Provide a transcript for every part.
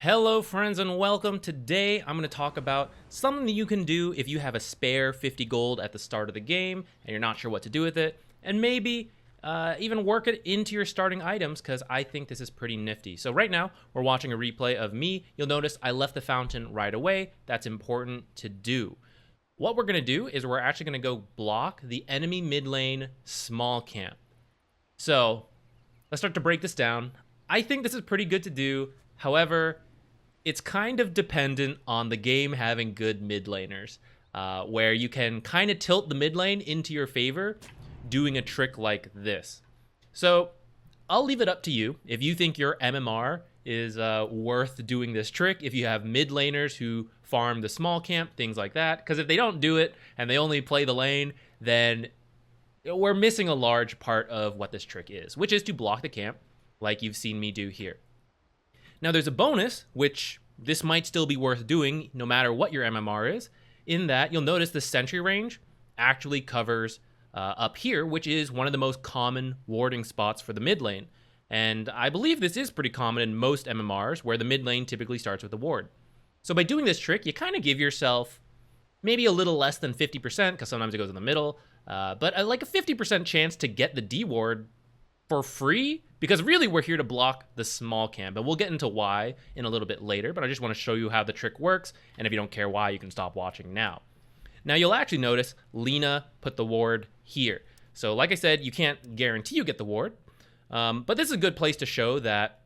Hello friends and welcome. Today I'm going to talk about something that you can do if you have a spare 50 gold at the start of the game and you're not sure what to do with it, and maybe even work it into your starting items, because I think this is pretty nifty. So right now we're watching a replay of me. You'll notice I left the fountain right away. That's important to do. What we're going to do is we're actually going to go block the enemy mid lane small camp. So let's start to break this down. I think this is pretty good to do. However, it's kind of dependent on the game having good mid laners, where you can kind of tilt the mid lane into your favor doing a trick like this. So I'll leave it up to you if you think your MMR is worth doing this trick, if you have mid laners who farm the small camp, things like that. Because if they don't do it and they only play the lane, then we're missing a large part of what this trick is, which is to block the camp like you've seen me do here. Now there's a bonus, which this might still be worth doing no matter what your MMR is, in that you'll notice the sentry range actually covers up here, which is one of the most common warding spots for the mid lane. And I believe this is pretty common in most MMRs, where the mid lane typically starts with a ward. So by doing this trick, you kind of give yourself maybe a little less than 50%, because sometimes it goes in the middle, but like a 50% chance to get the D ward for free, because really we're here to block the small camp, and we'll get into why in a little bit later, but I just want to show you how the trick works, and if you don't care why, you can stop watching now. Now you'll actually notice Lina put the ward here. So like I said, you can't guarantee you get the ward, but this is a good place to show that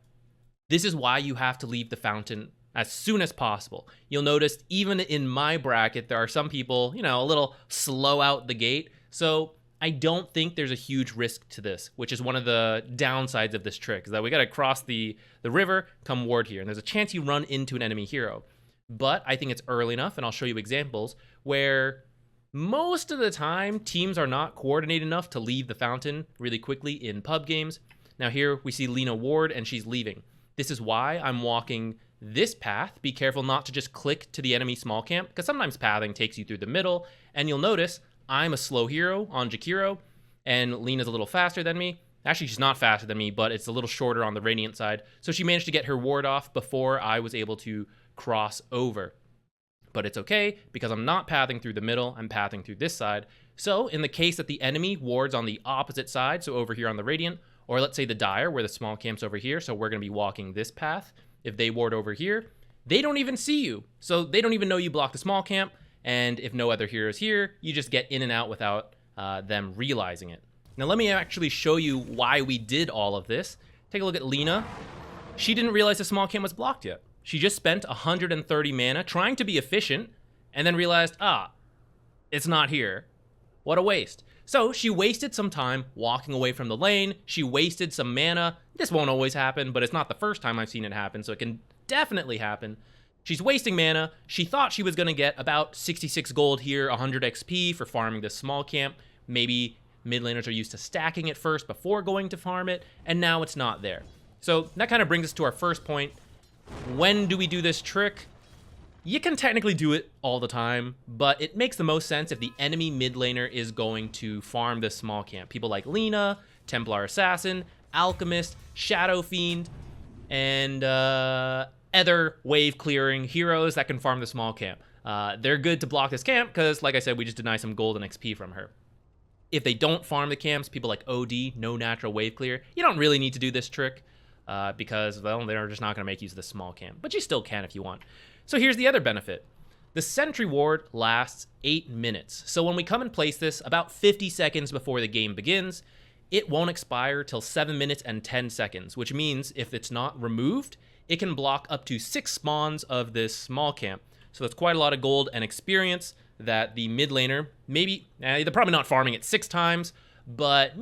this is why you have to leave the fountain as soon as possible. You'll notice even in my bracket, there are some people, a little slow out the gate, so I don't think there's a huge risk to this, which is one of the downsides of this trick, is that we got to cross the river, come ward here, and there's a chance you run into an enemy hero. But I think it's early enough, and I'll show you examples, where most of the time, teams are not coordinated enough to leave the fountain really quickly in pub games. Now here, we see Lina ward, and she's leaving. This is why I'm walking this path. Be careful not to just click to the enemy small camp, because sometimes pathing takes you through the middle, and you'll notice I'm a slow hero on Jakiro, and Lina's a little faster than me. Actually, she's not faster than me, but it's a little shorter on the Radiant side. So she managed to get her ward off before I was able to cross over. But it's okay, because I'm not pathing through the middle, I'm pathing through this side. So in the case that the enemy wards on the opposite side, so over here on the Radiant, or let's say the Dire, where the small camp's over here, so we're going to be walking this path. If they ward over here, they don't even see you. So they don't even know you blocked the small camp. And if no other heroes here, you just get in and out without them realizing it. Now let me actually show you why we did all of this. Take a look at Lina. She didn't realize the small camp was blocked yet. She just spent 130 mana trying to be efficient, and then realized, it's not here. What a waste. So she wasted some time walking away from the lane. She wasted some mana. This won't always happen, but it's not the first time I've seen it happen, so it can definitely happen. She's wasting mana. She thought she was going to get about 66 gold here, 100 XP for farming this small camp. Maybe mid laners are used to stacking it first before going to farm it, and now it's not there. So that kind of brings us to our first point. When do we do this trick? You can technically do it all the time, but it makes the most sense if the enemy mid laner is going to farm this small camp. People like Lina, Templar Assassin, Alchemist, Shadow Fiend, and other wave clearing heroes that can farm the small camp. They're good to block this camp because, like I said, we just deny some gold and XP from her. If they don't farm the camps, people like OD, no natural wave clear, you don't really need to do this trick because, well, they're just not going to make use of the small camp, but you still can if you want. So here's the other benefit. The sentry ward lasts 8 minutes. So when we come and place this about 50 seconds before the game begins, it won't expire till 7 minutes and 10 seconds, which means if it's not removed, it can block up to 6 spawns of this small camp. So that's quite a lot of gold and experience that the mid laner, maybe, they're probably not farming it 6 times, but,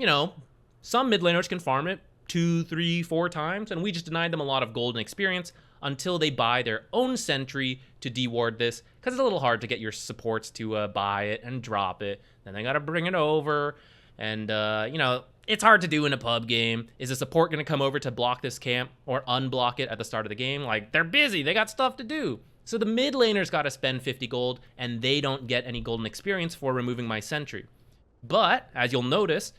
some mid laners can farm it 2, 3, 4 times, and we just denied them a lot of gold and experience until they buy their own sentry to deward this, because it's a little hard to get your supports to buy it and drop it. Then they gotta bring it over, and, it's hard to do in a pub game. Is a support going to come over to block this camp or unblock it at the start of the game? Like, they're busy. They got stuff to do. So the mid laners got to spend 50 gold, and they don't get any golden experience for removing my sentry. But, as you'll notice,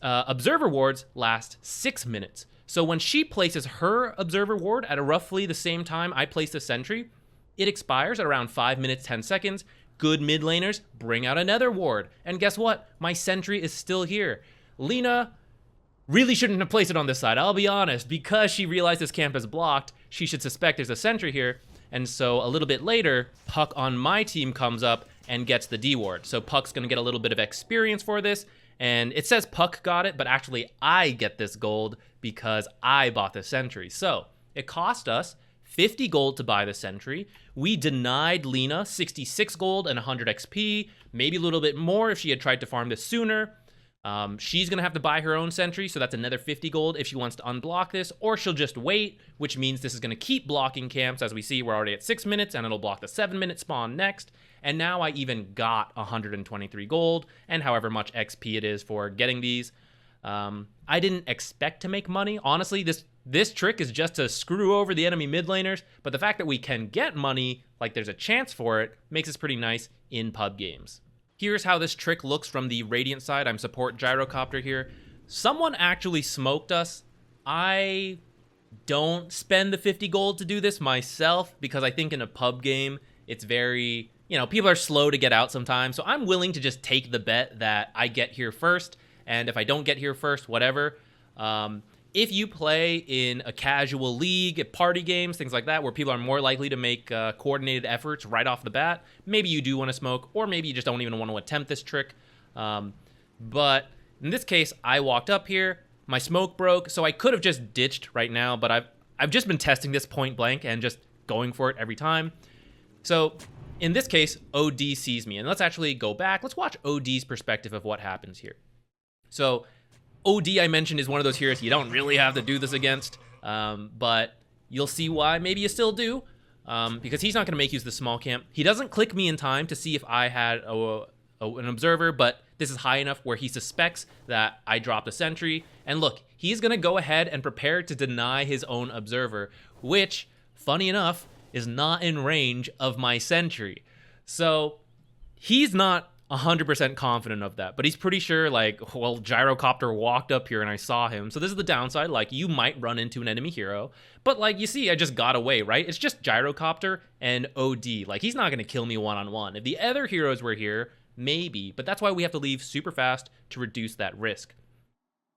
observer wards last 6 minutes. So when she places her observer ward at roughly the same time I place the sentry, it expires at around 5 minutes, 10 seconds. Good mid laners bring out another ward. And guess what? My sentry is still here. Lina really shouldn't have placed it on this side, I'll be honest. Because she realized this camp is blocked, she should suspect there's a sentry here. And so a little bit later, Puck on my team comes up and gets the D ward. So Puck's gonna get a little bit of experience for this. And it says Puck got it, but actually I get this gold because I bought the sentry. So it cost us 50 gold to buy the sentry. We denied Lina 66 gold and 100 XP, maybe a little bit more if she had tried to farm this sooner. She's gonna have to buy her own sentry, so that's another 50 gold if she wants to unblock this, or she'll just wait, which means this is gonna keep blocking camps. As we see, we're already at 6 minutes, and it'll block the 7-minute spawn next. And now I even got 123 gold, and however much XP it is for getting these. I didn't expect to make money. Honestly, this trick is just to screw over the enemy mid laners, but the fact that we can get money, like there's a chance for it, makes us pretty nice in pub games. Here's how this trick looks from the Radiant side. I'm support Gyrocopter here. Someone actually smoked us. I don't spend the 50 gold to do this myself because I think in a pub game, it's very, people are slow to get out sometimes. So I'm willing to just take the bet that I get here first. And if I don't get here first, whatever. If you play in a casual league, at party games, things like that, where people are more likely to make coordinated efforts right off the bat, maybe you do want to smoke, or maybe you just don't even want to attempt this trick. But in this case, I walked up here, my smoke broke, so I could have just ditched right now, but I've just been testing this point blank and just going for it every time. So in this case, OD sees me, and let's actually go back. Let's watch OD's perspective of what happens here. So OD, I mentioned, is one of those heroes you don't really have to do this against, but you'll see why. Maybe you still do, because he's not going to make use of the small camp. He doesn't click me in time to see if I had an observer, but this is high enough where he suspects that I dropped a sentry. And look, he's going to go ahead and prepare to deny his own observer, which, funny enough, is not in range of my sentry. So he's not 100% confident of that, but he's pretty sure, like, well, Gyrocopter walked up here and I saw him. So this is the downside. Like, you might run into an enemy hero, but like you see, I just got away, right? It's just Gyrocopter and OD. Like, he's not going to kill me one-on-one. If the other heroes were here, maybe, but that's why we have to leave super fast to reduce that risk.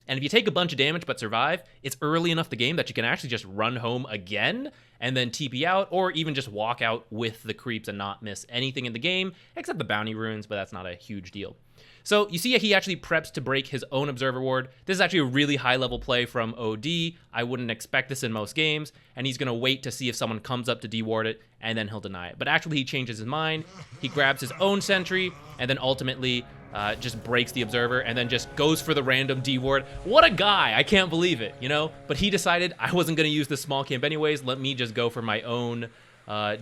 And if you take a bunch of damage but survive, it's early enough the game that you can actually just run home again and then TP out, or even just walk out with the creeps and not miss anything in the game, except the bounty runes, but that's not a huge deal. So you see he actually preps to break his own observer ward. This is actually a really high level play from OD. I wouldn't expect this in most games, and he's gonna wait to see if someone comes up to deward it, and then he'll deny it. But actually he changes his mind, he grabs his own sentry, and then ultimately just breaks the observer and then just goes for the random D ward. What a guy, I can't believe it, But he decided I wasn't gonna use the small camp anyways, let me just go for my own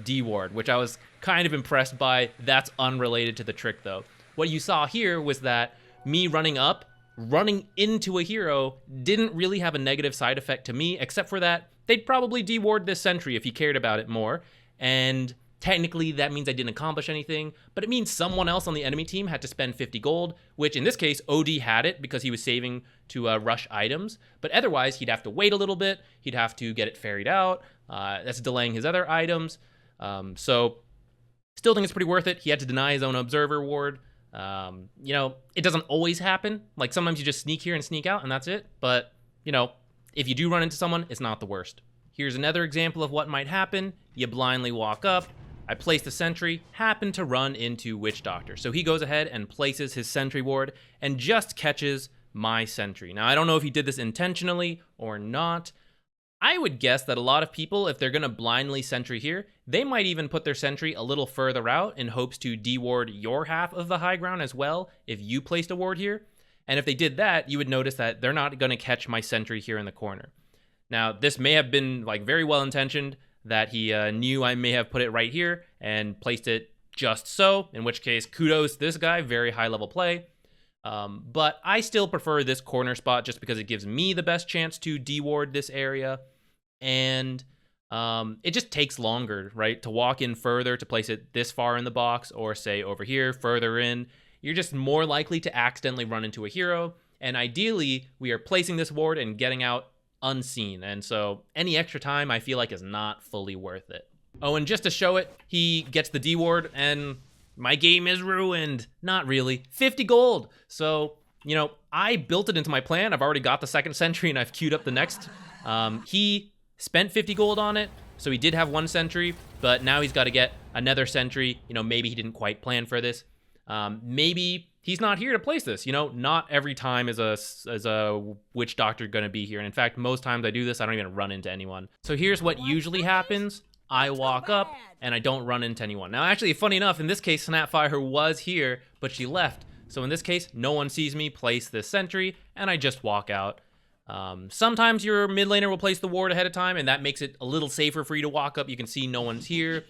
D ward, which I was kind of impressed by. That's unrelated to the trick though. What you saw here was that me running into a hero didn't really have a negative side effect to me, except for that they'd probably deward this sentry if he cared about it more. And technically that means I didn't accomplish anything, but it means someone else on the enemy team had to spend 50 gold, which in this case, OD had it because he was saving to rush items. But otherwise, he'd have to wait a little bit. He'd have to get it ferried out. That's delaying his other items. So still think it's pretty worth it. He had to deny his own observer ward. It doesn't always happen. Like sometimes you just sneak here and sneak out and that's it. But, if you do run into someone, it's not the worst. Here's another example of what might happen. You blindly walk up. I place the sentry, happen to run into Witch Doctor. So he goes ahead and places his sentry ward and just catches my sentry. Now, I don't know if he did this intentionally or not. I would guess that a lot of people, if they're gonna blindly sentry here, they might even put their sentry a little further out in hopes to deward your half of the high ground as well if you placed a ward here. And if they did that, you would notice that they're not gonna catch my sentry here in the corner. Now, this may have been like very well intentioned, that he knew I may have put it right here and placed it just so, in which case, kudos to this guy, very high level play. But I still prefer this corner spot just because it gives me the best chance to deward this area. And it just takes longer, right? To walk in further, to place it this far in the box, or say over here, further in. You're just more likely to accidentally run into a hero. And ideally, we are placing this ward and getting out unseen. And so any extra time I feel like is not fully worth it. Oh, and just to show it, he gets the D ward and my game is ruined. Not really. 50 gold. So, you know, I built it into my plan. I've already got the second sentry and I've queued up the next. He spent 50 gold on it, so he did have one sentry, but now he's got to get another sentry. You know, maybe he didn't quite plan for this. Maybe he's not here to place this. You know, not every time is a witch doctor going to be here. And in fact, most times I do this, I don't even run into anyone. So here's what usually happens. I walk up and I don't run into anyone. Now, actually, funny enough, in this case, Snapfire was here, but she left. So in this case, no one sees me place this sentry, and I just walk out. Sometimes your mid laner will place the ward ahead of time, and that makes it a little safer for you to walk up. You can see no one's here.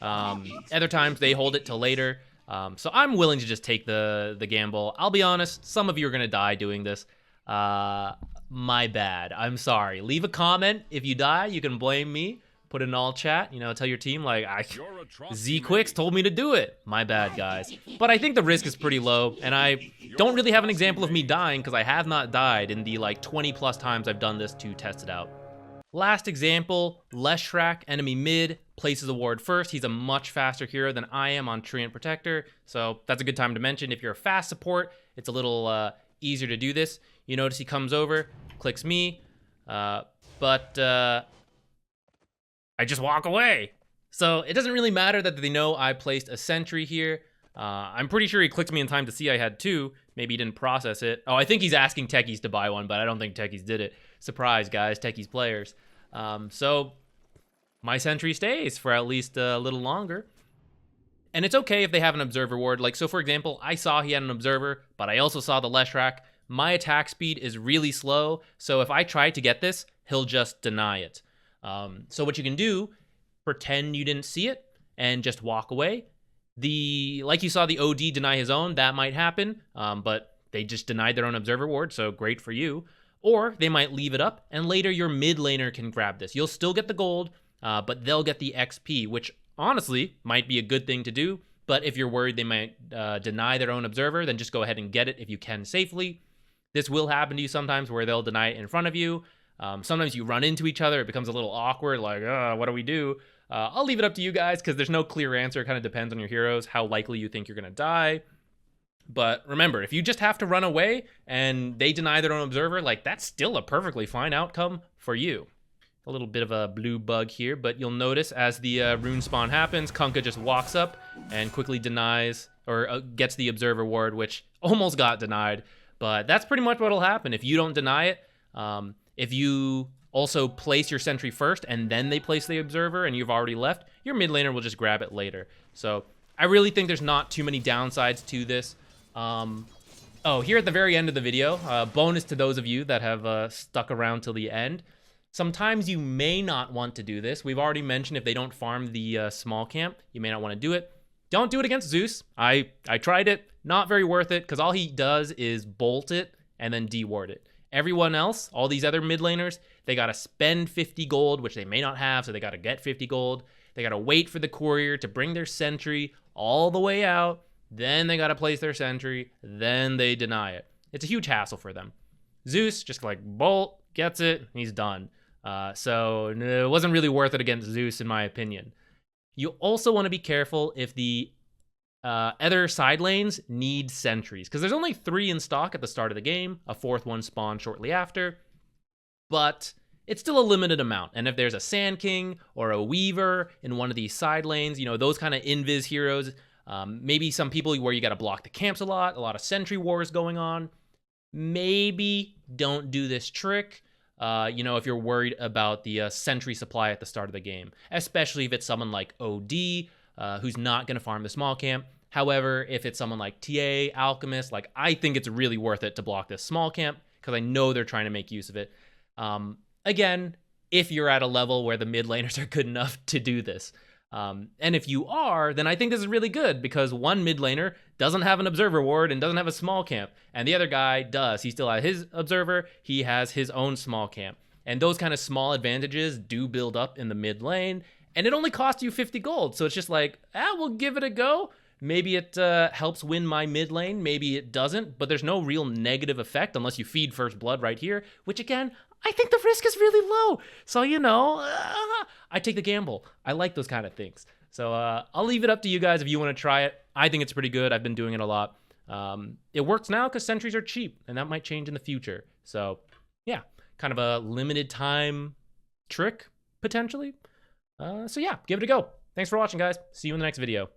Other times, they hold it till later. So I'm willing to just take the gamble. I'll be honest, some of you are going to die doing this. My bad. I'm sorry. Leave a comment. If you die, you can blame me. Put it in all chat, you know, tell your team, like, ZQuixotix told me to do it. My bad, guys. But I think the risk is pretty low, and I don't really have an example of me dying because I have not died in the, like, 20 plus times I've done this to test it out. Last example, Leshrac, enemy mid, places a ward first. He's a much faster hero than I am on Treant Protector, so that's a good time to mention. If you're a fast support, it's a little easier to do this. You notice he comes over, clicks me, but I just walk away. So it doesn't really matter that they know I placed a sentry here. I'm pretty sure he clicked me in time to see I had two. Maybe he didn't process it. Oh, I think he's asking techies to buy one, but I don't think techies did it. Surprise, guys, techies players. So my sentry stays for at least a little longer. And it's okay if they have an observer ward. Like, so for example, I saw he had an observer, but I also saw the Leshrac. My attack speed is really slow, so if I try to get this, he'll just deny it. So what you can do, pretend you didn't see it and just walk away. Like you saw the OD deny his own, that might happen, but they just denied their own observer ward, so great for you. Or they might leave it up, and later your mid laner can grab this. You'll still get the gold, but they'll get the XP, which honestly might be a good thing to do. But if you're worried they might deny their own observer, then just go ahead and get it if you can safely. This will happen to you sometimes where they'll deny it in front of you. Sometimes you run into each other, it becomes a little awkward, like, what do we do? I'll leave it up to you guys because there's no clear answer. It kind of depends on your heroes, how likely you think you're going to die. But remember, if you just have to run away and they deny their own observer, like, that's still a perfectly fine outcome for you. A little bit of a blue bug here, but you'll notice as the rune spawn happens, Kunkka just walks up and quickly denies or gets the observer ward, which almost got denied. But that's pretty much what'll happen if you don't deny it. If you also place your sentry first and then they place the observer and you've already left, your mid laner will just grab it later. So I really think there's not too many downsides to this. Oh, here at the very end of the video, bonus to those of you that have stuck around till the end. Sometimes you may not want to do this. We've already mentioned if they don't farm the small camp, you may not want to do it. Don't do it against Zeus. I tried it. Not very worth it because all he does is bolt it and then de-ward it. Everyone else, all these other mid laners, they got to spend 50 gold, which they may not have, so they got to get 50 gold. They got to wait for the courier to bring their sentry all the way out. Then they got to place their sentry. Then they deny it. It's a huge hassle for them. Zeus just like bolt, gets it, and he's done. So it wasn't really worth it against Zeus, in my opinion. You also want to be careful if the other side lanes need sentries, because there's only 3 in stock at the start of the game. A 4th one spawned shortly after, but it's still a limited amount. And if there's a Sand King or a Weaver in one of these side lanes, you know, those kind of invis heroes, maybe some people where you got to block the camps a lot of sentry wars going on, maybe don't do this trick. You know, if you're worried about the sentry supply at the start of the game, especially if it's someone like OD, who's not going to farm the small camp. However, if it's someone like TA, Alchemist, like, I think it's really worth it to block this small camp because I know they're trying to make use of it. Again, if you're at a level where the mid laners are good enough to do this. And if you are, then I think this is really good because one mid laner doesn't have an observer ward and doesn't have a small camp, and the other guy does. He still has his observer, he has his own small camp. And those kind of small advantages do build up in the mid lane, and it only costs you 50 gold. So it's just like, we'll give it a go. Maybe it helps win my mid lane, maybe it doesn't, but there's no real negative effect unless you feed first blood right here, which again, I think the risk is really low. So, you know, I take the gamble. I like those kind of things. So I'll leave it up to you guys if you want to try it. I think it's pretty good. I've been doing it a lot. It works now because sentries are cheap, and that might change in the future. So, yeah, kind of a limited time trick, potentially. So, yeah, give it a go. Thanks for watching, guys. See you in the next video.